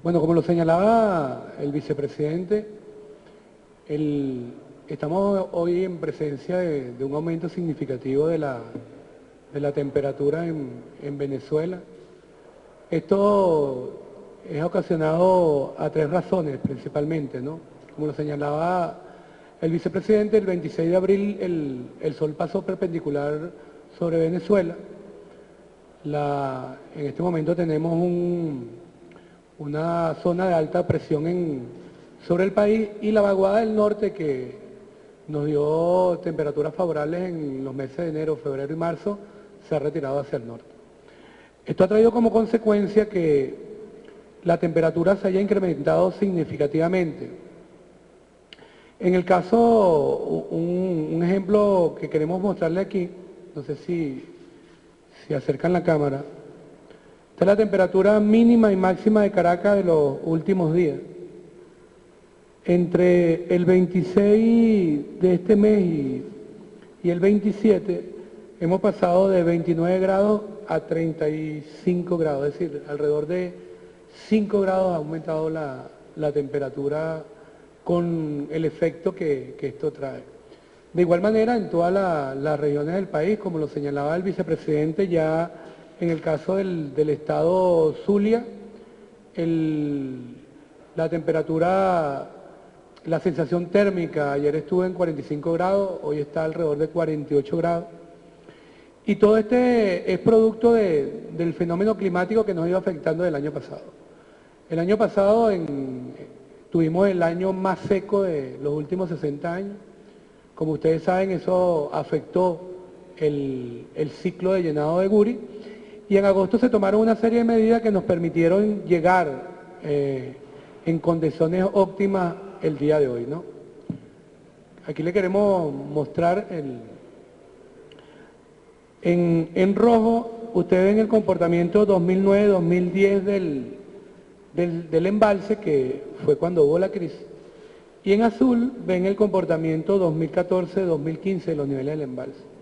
Bueno, como lo señalaba el vicepresidente, estamos hoy en presencia de un aumento significativo de la temperatura en Venezuela. Esto es ocasionado a tres razones principalmente, ¿no? Como lo señalaba el vicepresidente, el 26 de abril el sol pasó perpendicular sobre Venezuela. En este momento tenemos una zona de alta presión sobre el país y la vaguada del norte que nos dio temperaturas favorables en los meses de enero, febrero y marzo, se ha retirado hacia el norte. Esto ha traído como consecuencia que la temperatura se haya incrementado significativamente. En el caso, un ejemplo que queremos mostrarle aquí, no sé si acercan la cámara, esta es la temperatura mínima y máxima de Caracas de los últimos días. Entre el 26 de este mes y el 27 hemos pasado de 29 grados a 35 grados, es decir, alrededor de 5 grados ha aumentado la temperatura con el efecto que esto trae. De igual manera, en todas las regiones del país, como lo señalaba el vicepresidente, ya en el caso del estado Zulia, la temperatura, la sensación térmica, ayer estuvo en 45 grados, hoy está alrededor de 48 grados. Y todo este es producto del fenómeno climático que nos iba afectando del año pasado. El año pasado tuvimos el año más seco de los últimos 60 años. Como ustedes saben, eso afectó el ciclo de llenado de Guri. Y en agosto se tomaron una serie de medidas que nos permitieron llegar en condiciones óptimas el día de hoy, ¿no? Aquí le queremos mostrar en rojo, ustedes ven el comportamiento 2009-2010 del embalse, que fue cuando hubo la crisis, y en azul ven el comportamiento 2014-2015 de los niveles del embalse.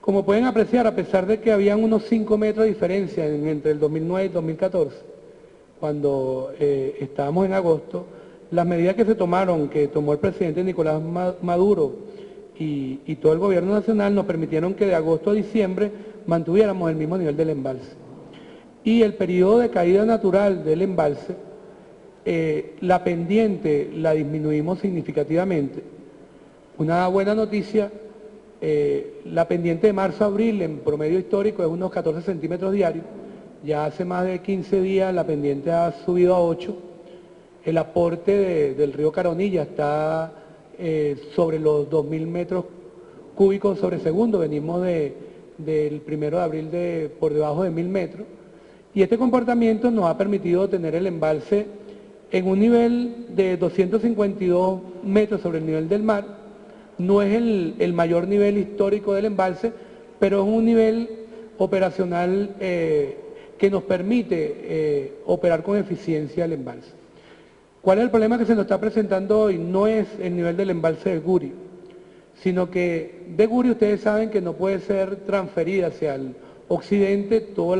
Como pueden apreciar, a pesar de que habían unos 5 metros de diferencia entre el 2009 y 2014, cuando estábamos en agosto, las medidas que se tomaron, que tomó el presidente Nicolás Maduro y todo el gobierno nacional, nos permitieron que de agosto a diciembre mantuviéramos el mismo nivel del embalse. Y el periodo de caída natural del embalse, la pendiente la disminuimos significativamente. Una buena noticia, la pendiente de marzo a abril en promedio histórico es unos 14 centímetros diarios. Ya hace más de 15 días la pendiente ha subido a 8. El aporte del río Caronilla está sobre los 2.000 metros cúbicos sobre segundo. Venimos del 1 de abril por debajo de 1.000 metros. Y este comportamiento nos ha permitido tener el embalse en un nivel de 252 metros sobre el nivel del mar. No es el mayor nivel histórico del embalse, pero es un nivel operacional que nos permite operar con eficiencia el embalse. ¿Cuál es el problema que se nos está presentando hoy? No es el nivel del embalse de Guri, sino que de Guri ustedes saben que no puede ser transferida hacia el occidente todo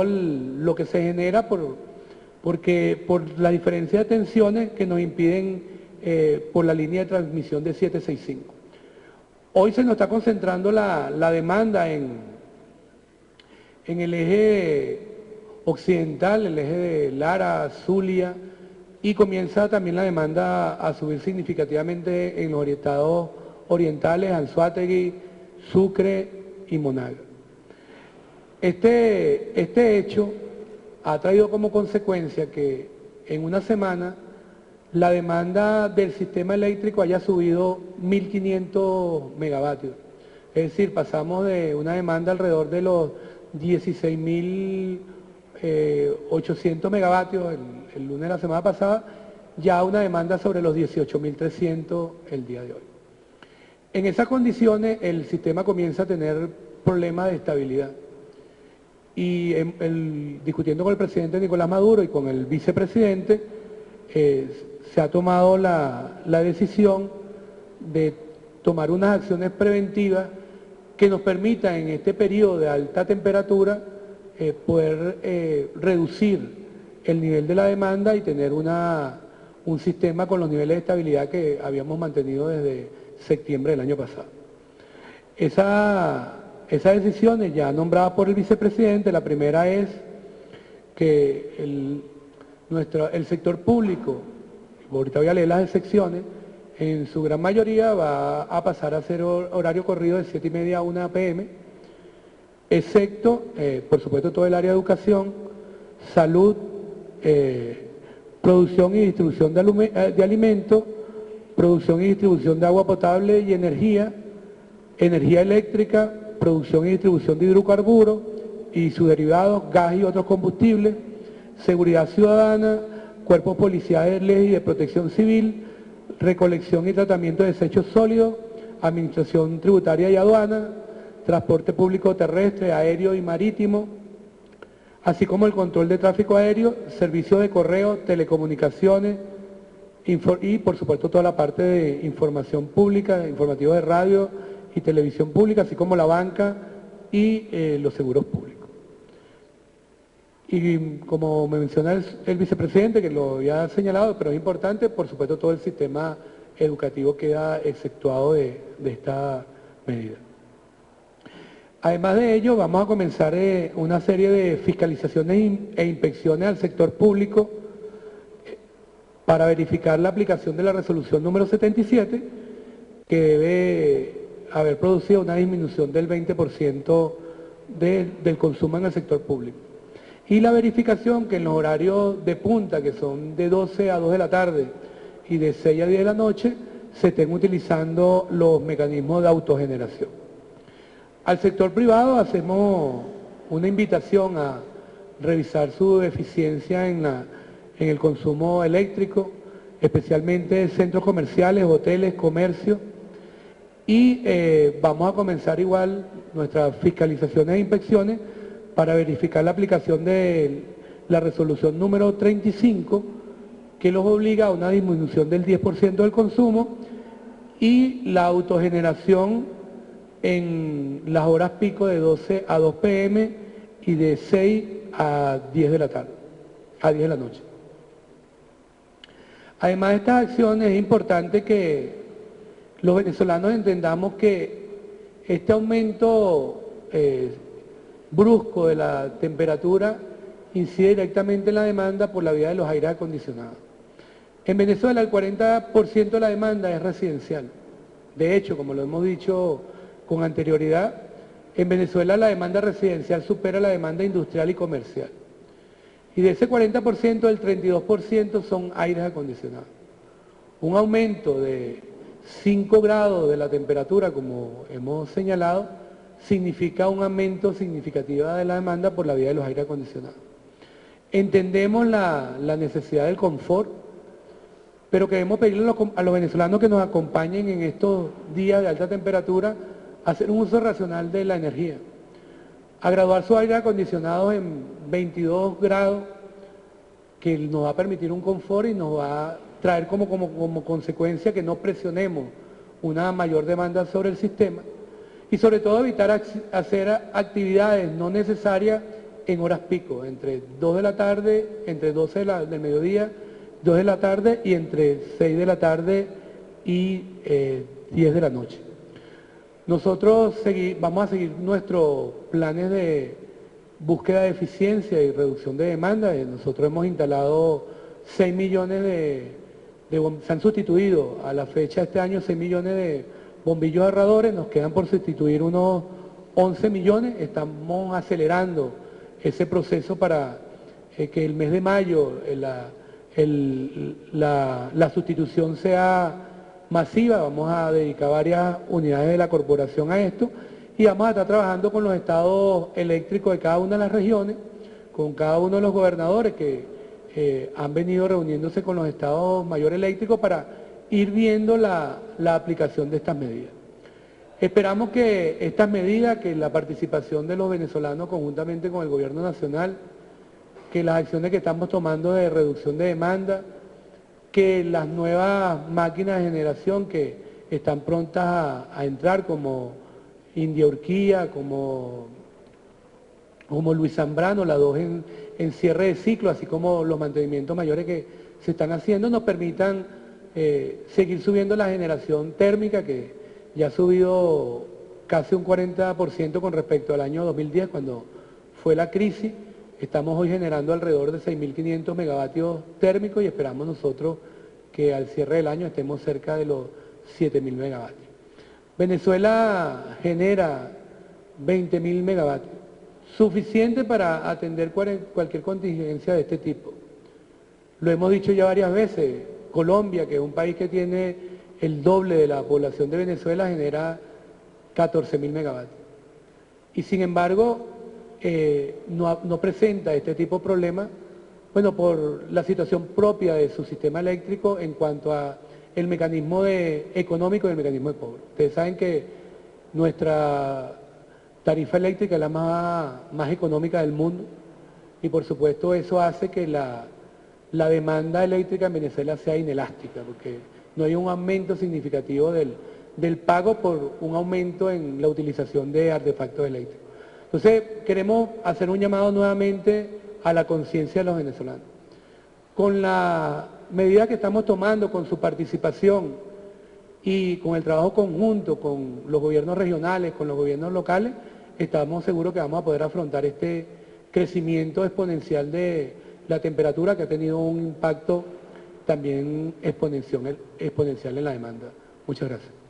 lo que se genera por la diferencia de tensiones que nos impiden por la línea de transmisión de 765. Hoy se nos está concentrando la demanda en el eje occidental, el eje de Lara, Zulia, y comienza también la demanda a subir significativamente en los estados orientales, Anzoátegui, Sucre y Monaga. Este hecho ha traído como consecuencia que en una semana la demanda del sistema eléctrico haya subido 1.500 megavatios. Es decir, pasamos de una demanda alrededor de los 16.800 megavatios el lunes de la semana pasada, ya una demanda sobre los 18.300 el día de hoy. En esas condiciones el sistema comienza a tener problemas de estabilidad. Y discutiendo con el presidente Nicolás Maduro y con el vicepresidente, se ha tomado la decisión de tomar unas acciones preventivas que nos permitan en este periodo de alta temperatura poder reducir el nivel de la demanda y tener un sistema con los niveles de estabilidad que habíamos mantenido desde septiembre del año pasado. Esas decisiones ya nombradas por el vicepresidente, la primera es que el sector público, ahorita voy a leer las excepciones, en su gran mayoría va a pasar a hacer horario corrido de 7:30 a 1 p.m., excepto, por supuesto, todo el área de educación, salud, producción y distribución de alimentos, producción y distribución de agua potable y energía eléctrica, producción y distribución de hidrocarburos y sus derivados, gas y otros combustibles, seguridad ciudadana, cuerpos policiales y de protección civil, recolección y tratamiento de desechos sólidos, administración tributaria y aduana, transporte público terrestre, aéreo y marítimo, así como el control de tráfico aéreo, servicios de correo, telecomunicaciones y por supuesto toda la parte de información pública, informativos de radio y televisión pública, así como la banca y los seguros públicos. Y como me menciona el vicepresidente, que lo había señalado, pero es importante, por supuesto todo el sistema educativo queda exceptuado de esta medida. Además de ello, vamos a comenzar una serie de fiscalizaciones e inspecciones al sector público para verificar la aplicación de la resolución número 77, que debe haber producido una disminución del 20% del consumo en el sector público. Y la verificación que en los horarios de punta, que son de 12 a 2 de la tarde y de 6 a 10 de la noche, se estén utilizando los mecanismos de autogeneración. Al sector privado hacemos una invitación a revisar su eficiencia en el consumo eléctrico, especialmente centros comerciales, hoteles, comercio, y vamos a comenzar igual nuestras fiscalizaciones e inspecciones para verificar la aplicación de la resolución número 35, que los obliga a una disminución del 10% del consumo y la autogeneración en las horas pico de 12 a 2 p.m. y de 6 a 10 de la tarde, a 10 de la noche. Además de estas acciones es importante que los venezolanos entendamos que este aumento brusco de la temperatura incide directamente en la demanda por la vía de los aires acondicionados. En Venezuela el 40% de la demanda es residencial. De hecho, como lo hemos dicho con anterioridad, en Venezuela la demanda residencial supera la demanda industrial y comercial. Y de ese 40%, el 32% son aires acondicionados. Un aumento de 5 grados de la temperatura, como hemos señalado, significa un aumento significativo de la demanda por la vía de los aires acondicionados. Entendemos la necesidad del confort, pero queremos pedirle a los venezolanos que nos acompañen en estos días de alta temperatura a hacer un uso racional de la energía, a graduar su aire acondicionado en 22 grados, que nos va a permitir un confort y nos va a traer como consecuencia que no presionemos una mayor demanda sobre el sistema y sobre todo evitar hacer actividades no necesarias en horas pico, entre 2 de la tarde, entre 12 del mediodía, 2 de la tarde y entre 6 de la tarde y 10 de la noche. Nosotros vamos a seguir nuestros planes de búsqueda de eficiencia y reducción de demanda. Nosotros hemos instalado 6 millones se han sustituido a la fecha de este año 6 millones de bombillos ahorradores, nos quedan por sustituir unos 11 millones, estamos acelerando ese proceso para que el mes de mayo la sustitución sea masiva. Vamos a dedicar varias unidades de la corporación a esto y vamos a estar trabajando con los estados eléctricos de cada una de las regiones, con cada uno de los gobernadores que han venido reuniéndose con los estados mayores eléctricos para ir viendo la aplicación de estas medidas. Esperamos que estas medidas, que la participación de los venezolanos conjuntamente con el gobierno nacional, que las acciones que estamos tomando de reducción de demanda, que las nuevas máquinas de generación que están prontas a entrar, como India Urquía, como Luis Zambrano, las dos en en cierre de ciclo, así como los mantenimientos mayores que se están haciendo, nos permitan seguir subiendo la generación térmica, que ya ha subido casi un 40% con respecto al año 2010, cuando fue la crisis. Estamos hoy generando alrededor de 6.500 megavatios térmicos y esperamos nosotros que al cierre del año estemos cerca de los 7.000 megavatios. Venezuela genera 20.000 megavatios, suficiente para atender cualquier contingencia de este tipo. Lo hemos dicho ya varias veces, Colombia, que es un país que tiene el doble de la población de Venezuela, genera 14.000 megavatios. Y sin embargo, no presenta este tipo de problemas, bueno, por la situación propia de su sistema eléctrico en cuanto a el mecanismo económico y el mecanismo de cobro. Ustedes saben que nuestra tarifa eléctrica es la más económica del mundo y por supuesto eso hace que la demanda eléctrica en Venezuela sea inelástica, porque no hay un aumento significativo del pago por un aumento en la utilización de artefactos eléctricos. Entonces, queremos hacer un llamado nuevamente a la conciencia de los venezolanos. Con la medida que estamos tomando, con su participación y con el trabajo conjunto con los gobiernos regionales, con los gobiernos locales, estamos seguros que vamos a poder afrontar este crecimiento exponencial de la temperatura, que ha tenido un impacto también exponencial en la demanda. Muchas gracias.